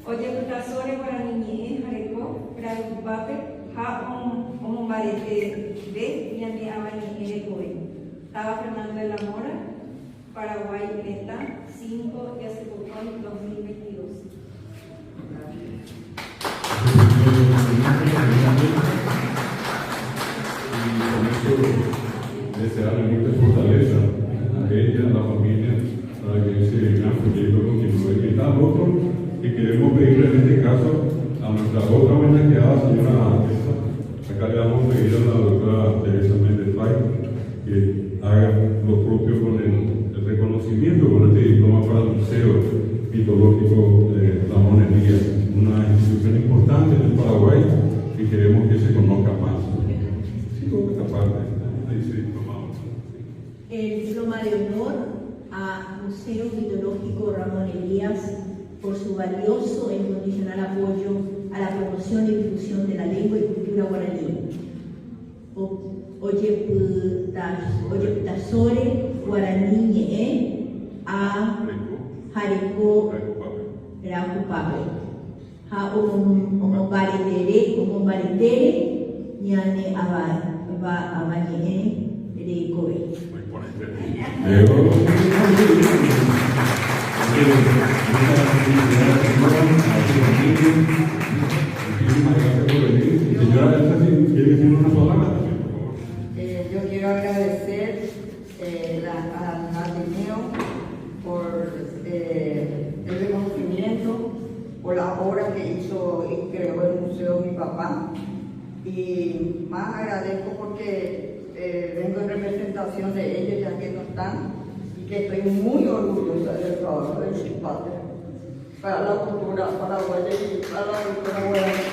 Oye, Tasore Guaraní Jareco, Pragupape, Ha Ombarete, Ve, Yami Abani Erecoe. Estaba Fernando de la Mora, Paraguay, Meta, 5 de Sepulcón 2022. Desearle mucha fortaleza a ella, a la familia, para que ese gran proyecto continúe. Y tal otro que queremos pedirle en este caso a nuestra otra homenajeada, señora Elsa. Acá le vamos a pedir a la doctora Teresa Méndez Fay que haga lo propio con el reconocimiento con este diploma para el Museo Mitológico de Ramón Elías, una institución importante en el Paraguay y queremos que se conozca más. Sí, con esta parte. El diploma de honor a Museo Mitológico Ramón Elías por su valioso e incondicional apoyo a la promoción y difusión de la lengua y cultura guaraní. Oye Tasore Guaraní a Jareco Racupape. Ha Omobaritere Ñane Abanye Erecoe. Yo quiero agradecer al Ateneo por el reconocimiento, por la obra que hizo y creó el museo mi papá, y más agradezco porque vengo en representación de ellos ya que no están, y que estoy muy orgullosa del trabajo de mis padres para la cultura paraguaya y para la cultura guaraní.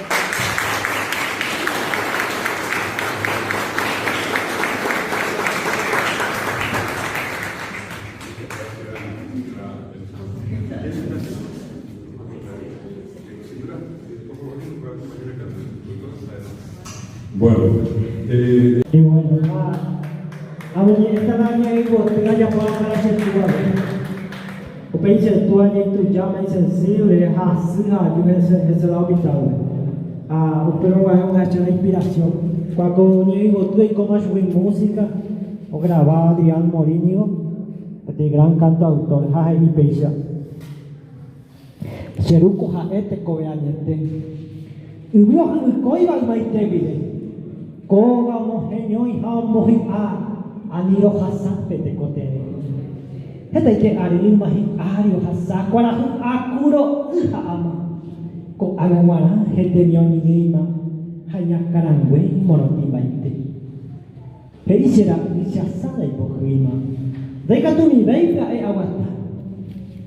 Bueno, y bueno, a ver, esta mañana digo, te vaya para hacer tu guardia. O país es tu año y tu llama insensible, asina, yo es el habitable. Pero es una hecha de inspiración. Cuando yo digo, tú y cómo es música, o grababa Adrián Morínigo, este gran cantautor, Jaja y Peixa. Cheruco Jaete Cobeañete. Y vos, Coiba y Maitevide. Koga mohe ñoi ha mohi aniro hasape te kotere. Heta ike arima hi ario hasakwara hu akuro iha ama. Ko agawara hete nyoni lima hayakarangwe monotimba ite. Heisera ishasada ipohima. Daikatumi veika awata.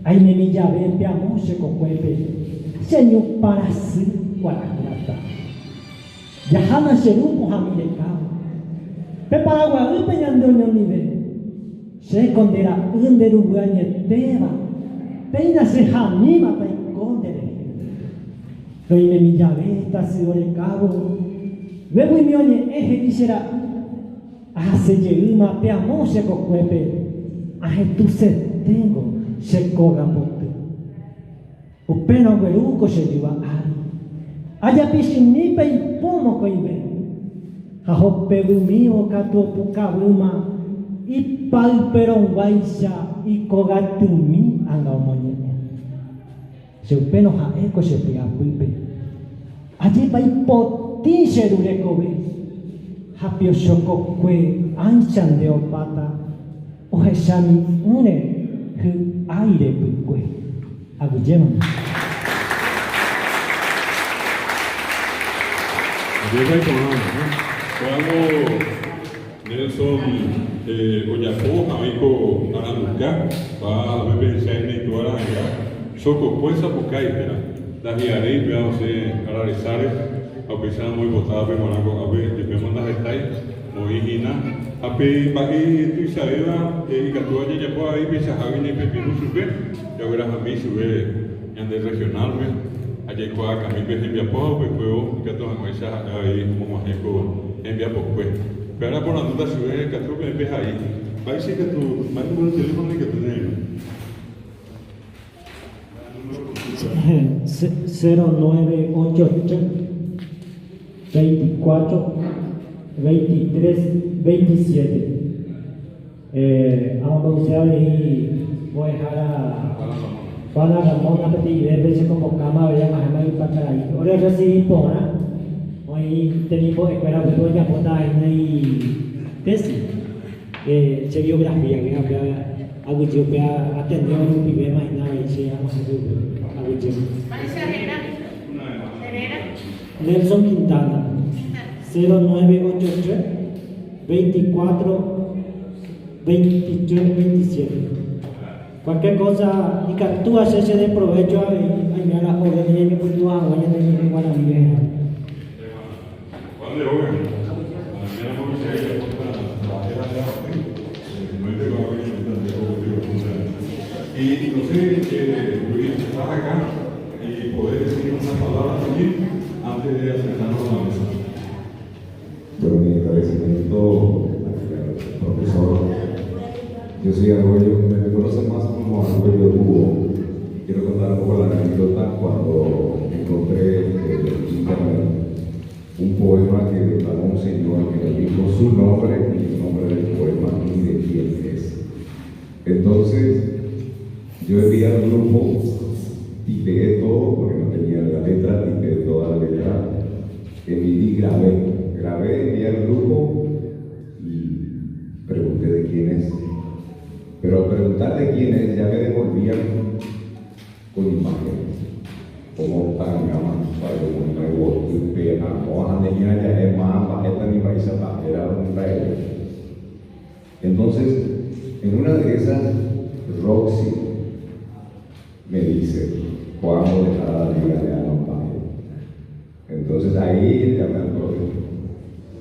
Aine mi llave piamo se kokwepe. Senyu parasi guarahurata. Yahana serupo hamile kau. Peparagua upeñando ñonive. Se condera underu buañe teba. Peina se hamima ta ikondere. Loime mi llave ta siore cabo. Vebu mioñe eje isera. Hace yeuma piamo se kokwepe. Aje tu se tengo. Se koga pote. Upeno gueruko se diva ari. Aya pisinipe y pomo koibe. Hahope gumio kato pukabuma. Y palperon waisha y kogatumi anga omoñe. Se upeno haeko se pega puipe. Allí pa y poti se rurekobe. Hapio shoko kwe anchan de opata. Oje shami une. Aire pukwe. Agujema. Llega y cuando Nelson Oyapo, amigo Aranuka, va a pensar en el tuara ya. Soco puesa pucay, la guiaré, vea usted a realizar, a pesar muy botada, pero monaco, a ver, te mandas estáis, muy hina. Ape bagi tu saya ikatu aja japo ai bisa hawini pepinu sube ya verás a mí sube yang de regional me aja ko kami be envia po pe ko ikatu hamaisa ai mo maheko envia po pe pero por la duda sube ikatu be ahí vai se ikatu mai número de teléfono ikatu ne 0988 24 23 27. Vamos a usar y voy a dejar a Juana Ramón a pedir de veces como cama, veía más o menos para ahí. Ahora recibí por hoy tenemos escuela de doña Pota y tesis. Se biografía que había algo que atendió un primer más nada y se llama algo que Nelson Quintana 0983 24 23 27. Cualquier cosa, y que tú haces de provecho y me la orden de que tú hagas, vaya de mi igual a mi vieja. Y no sé, Luis, estás acá y poder decir unas palabras también antes de acercarnos a la mesa. Bueno, mi agradecimiento al profesor. Yo soy Arguello, me conocen más como Arguello Hugo. Quiero contar un poco la anécdota cuando encontré en internet un poema que declaró un señor que me dijo su nombre y el nombre del poema y de quién es. Entonces, yo envié al grupo, tipeé todo, porque no tenía la letra, tipeé toda la letra, y grabé, envié al grupo y pregunté de quién es. Pero al preguntar de quién es, ya me devolvían con imágenes, como tan gamas, para que no me vote, pena, o andeña ya es más, esta ni paisa, era un rey. Entonces, en una de esas, Roxy me dice, podamos dejar a la liga de Alampaya. Entonces ahí ya me acordé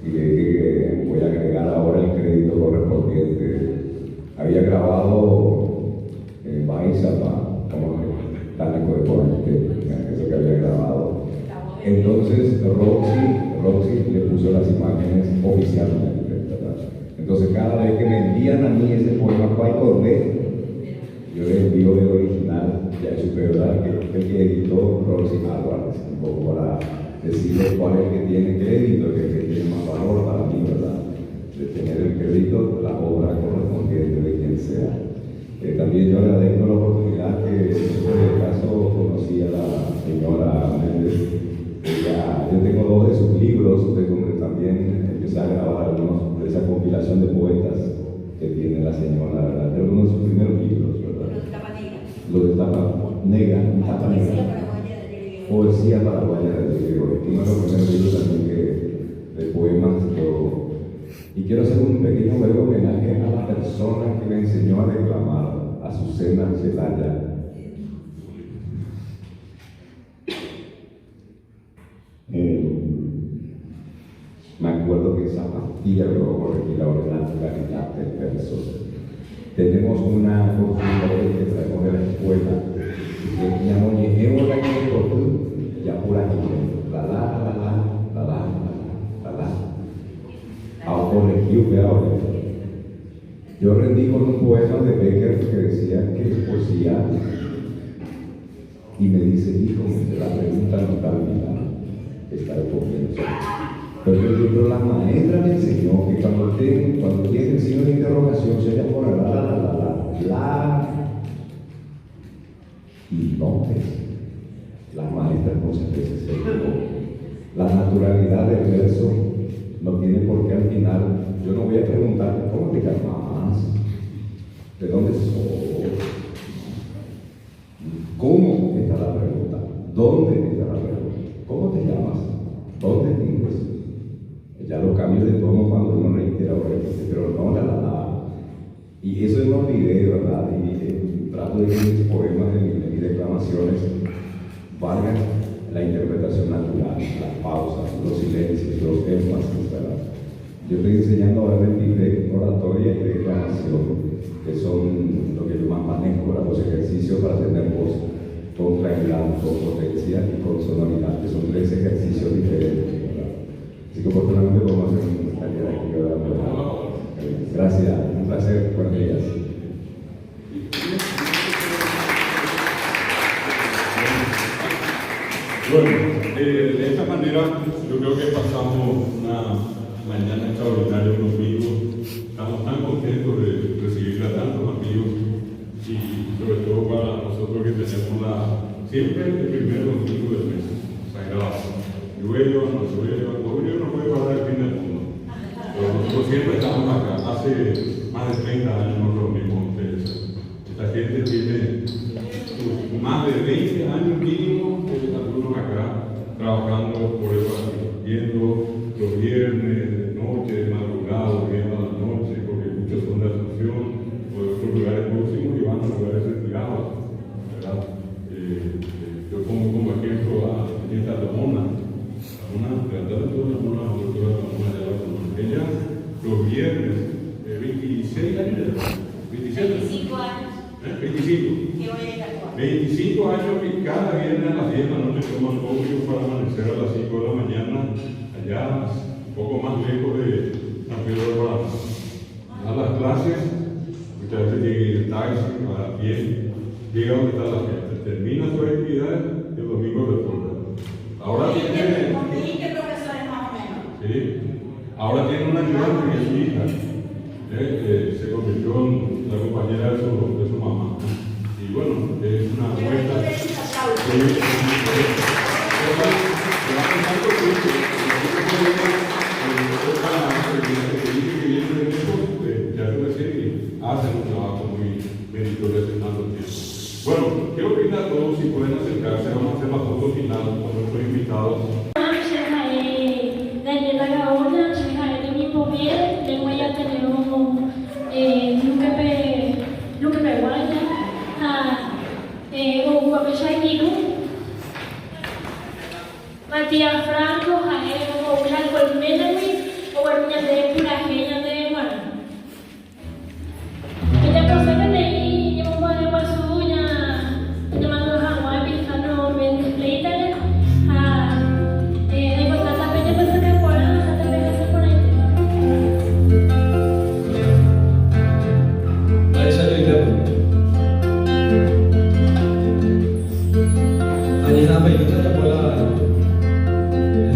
y le dije que voy a agregar ahora el crédito correspondiente. Había grabado en Baizapa, como tánico de Ponente, eso que había grabado. Entonces Roxy le puso las imágenes oficialmente, ¿verdad? Entonces cada vez que me envían a mí ese poema para Cordé, yo le envío el original, ya es su verdad que el que editó Roxy Álvarez, un poco para decirle cuál es el que tiene crédito, el que tiene más valor para mí, ¿verdad? De tener el crédito, la obra correspondiente de quien sea. También yo agradezco la oportunidad que en el caso conocí a la señora Méndez. Yo tengo 2 de sus libros, de donde también empecé a grabar algunos tiene la señora, ¿verdad? De uno de sus primeros libros, ¿verdad? Lo de tapa negra, tapa negra. Poesía paraguaya de Gregorio. Uno de los primeros libros también de poemas y todo. Y quiero hacer un pequeño breve homenaje a la persona que me enseñó a declamar, a Azucena Celaya. Me acuerdo que esa pastilla me va a corregir ahora la naturalidad del verso. Tenemos una costumbre que traemos de la escuela, que ñamoñejeo la que cortó, ya pura gente, la la, a corregir que ahora. Yo rendí con un poema de Becker que decía que es poesía, y me dice, hijo, la pregunta no está olvidada, está comienzo. Pero la maestra me enseñó que cuando tiene signo de interrogación se llama por la y no es. Las maestras muchas veces se equivocan. La naturalidad del verso no tiene por qué al final. Yo no voy a preguntar cómo te llamas, de dónde sos, cómo está la pregunta, dónde está la pregunta, cómo te llamas, dónde vives. Ya lo cambio de tono cuando uno reitera o repite, pero no la. Y eso es un video, ¿verdad? Y trato de que mis poemas, de mis declamaciones, valgan la interpretación natural, las pausas, los silencios, los énfasis, ¿verdad? Yo estoy enseñando ahora de oratoria y declamación, que son lo que yo más manejo, los ejercicios para tener voz con claridad, con potencia y con sonoridad, que son 3 ejercicios diferentes, ¿verdad? Así que oportunamente podemos hacer una calidad aquí, ¿verdad? Gracias, un placer, buenos días. Bueno, de esta manera yo creo que pasamos una mañana extraordinaria, un domingo. Estamos tan contentos de recibir a tantos amigos y sobre todo para nosotros que tenemos siempre el primer domingo del mes, sagrado. Llueva, no llueva, no puede guardar el fin del mundo. Pero nosotros siempre estamos acá. Hace más de 30 años nos reunimos con ustedes. Esta gente tiene más de 20 años mínimo algunos acá trabajando por eso, viendo los viernes, de noche, de madrugada, viendo a la noche, porque muchos son de Asunción o de otros lugares próximos y van a lugares retirados, ¿verdad? Yo pongo como ejemplo a esta Ramona, ella los viernes, 26 años, 25 años. 25 años que cada viernes a las 10 de la noche toman obvio para amanecer a las 5 de la mañana, allá un poco más lejos de San Pedro de Barranco. A las clases, muchas veces llega el taxi a pie, llega donde está la gente, termina sus actividades y el domingo retorna. Ahora tiene. ¿Con 20 profesores más o menos? Sí. Ahora tiene una ayudante que es su hija, que se convirtió en la compañera de su mamá. Y bueno, es una muestra. Hacen un trabajo muy meritorio hace tanto tiempo. Bueno, quiero pedirle a todos si pueden acercarse, vamos a hacer la foto final con nuestros invitados. Daniela Gaona, de mi poder, tengo ya tenemos Luque Peguaya, o Guapechayino, Matías Franco, o Blanco Almenawi, o Armiña de Pirajeña de Guarda. Ella procede de ahí, yo voy a Guasuña, llamando a Hawái, Pizano, Mendes, Leitale, de Guatata, Peña, Pesa que fuera, hasta que se pone. Añada película de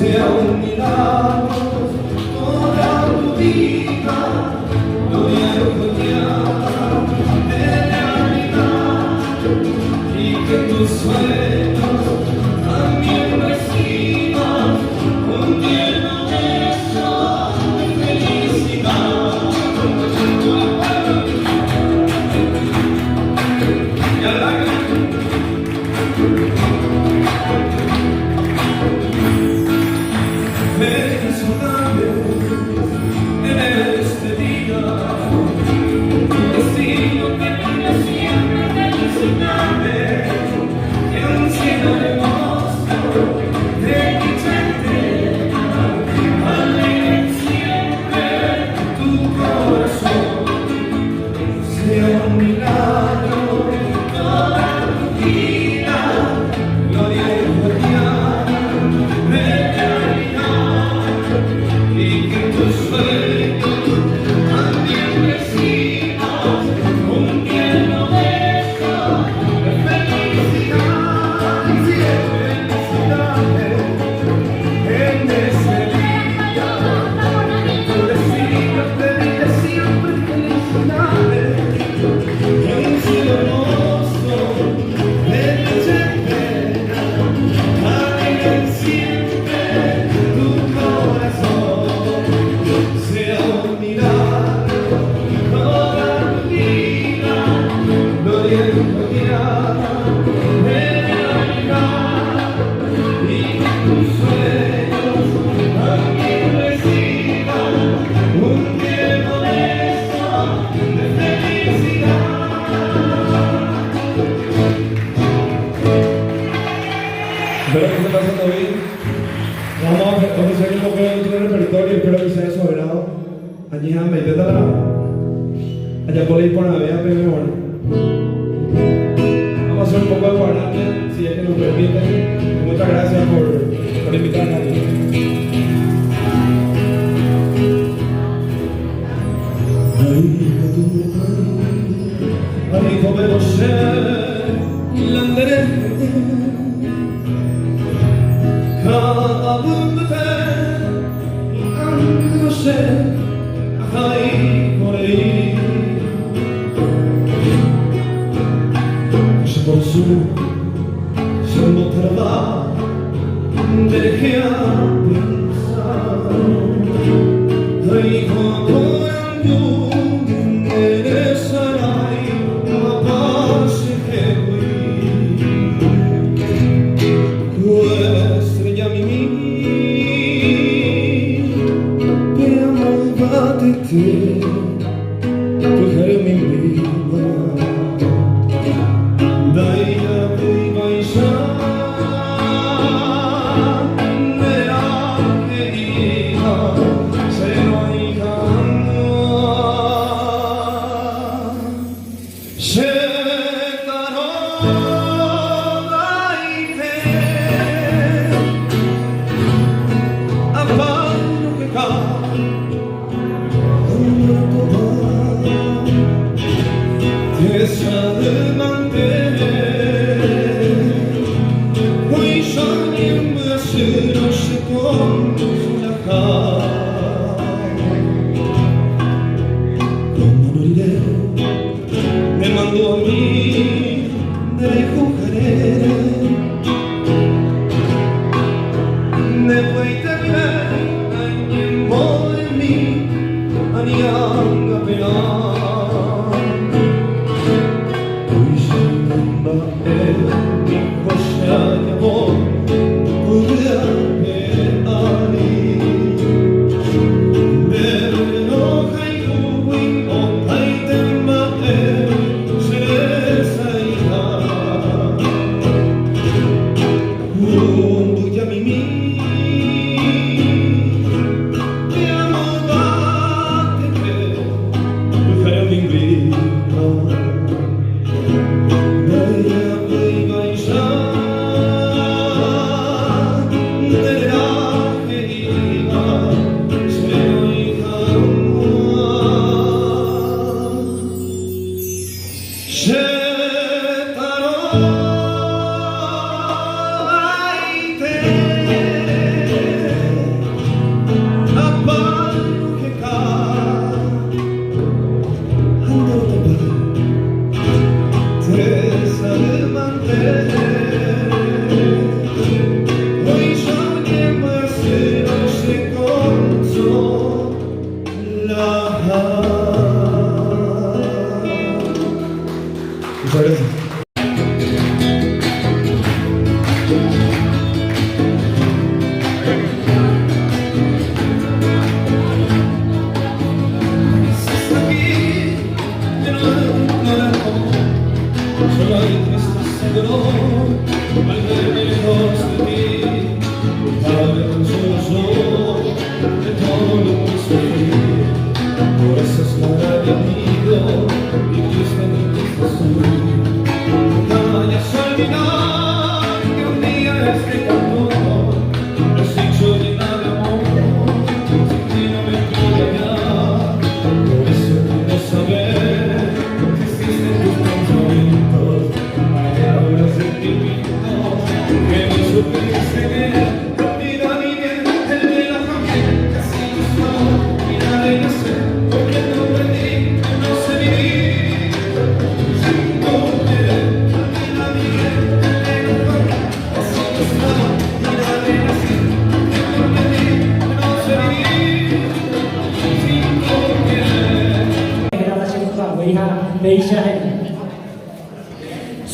sea un milagro toda tu vida, gloria y gloria de realidad, y que tus sueños también reciban un tierno beso de felicidad. Y a la espero que esté pasando bien. Vamos a ofrecer un poco de nuestro repertorio, espero que sea de su agrado. Allí en América, allá por ahí por la vea, pero bueno. Vamos a hacer un poco de guardia, si es que nos permiten. Muchas gracias por invitarnos aquí. Ahí come ser l'andere cada bumte anche se hai corei se posso se non trova del che ha pensato hai come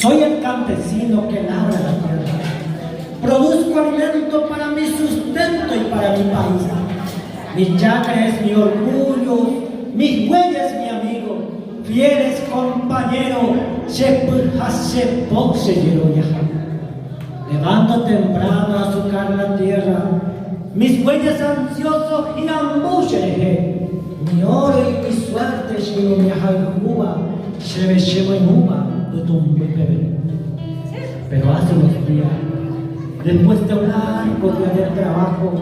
Soy el campesino que labra la tierra. Produzco alimento para mi sustento y para mi país. Mi chacra es mi orgullo, mi huella es mi amigo. Fieles compañeros, levanto temprano a azúcar la tierra. Mis huellas ansiosos y ambullen. Mi oro y mi suerte llevo mi ajalcuba, llevo en uva, pero hace unos días, después de un largo día de trabajo,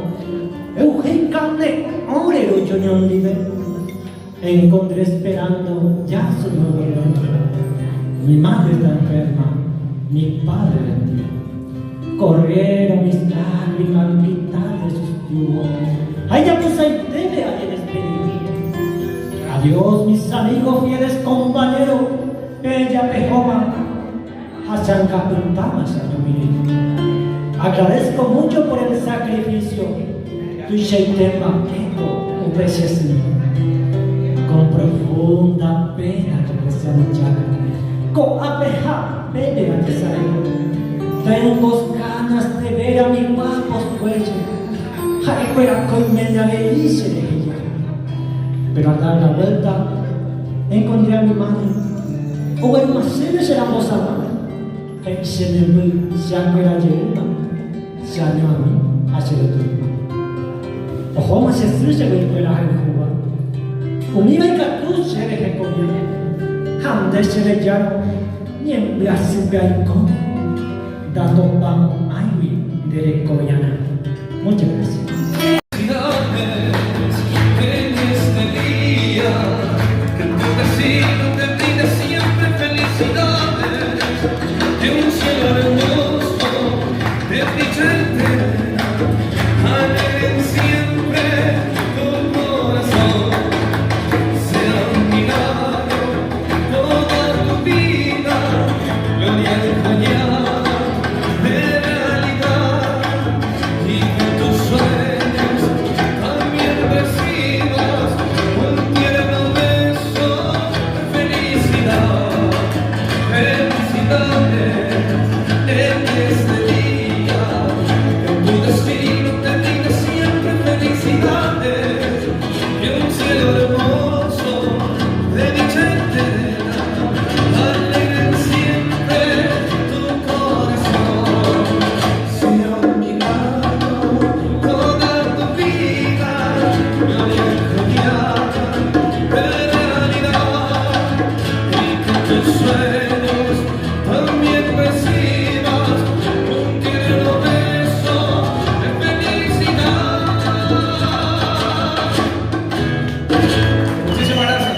encontré esperando ya su nuevo rey. Mi madre está enferma, mi padre vendió. Corrieron mis lágrimas al quitar de sus tubos. Ay, ya pues ahí debe a despedir. Adiós, mis amigos, fieles compañeros. Bella Pejoma, Hachanca Puntama, agradezco mucho por el sacrificio. Tu Sheitema, Eco, con profunda pena que se anunciara. Con apeja, bebe a tengo ganas de ver a mis guapos cuellos. Ay, fuera con media de ella. Pero al dar la vuelta, encontré a mi madre. O el macero será mozamara. El senemu ya no era yeruma. Ya no a mí, a ser tu. O homa se suya me fuera a Cuba. O mi vai catu se le recomienda. Hamde se le llano. Ni en Brasil hay como. Dando pan ay de recomiana. Muchas gracias. Swear.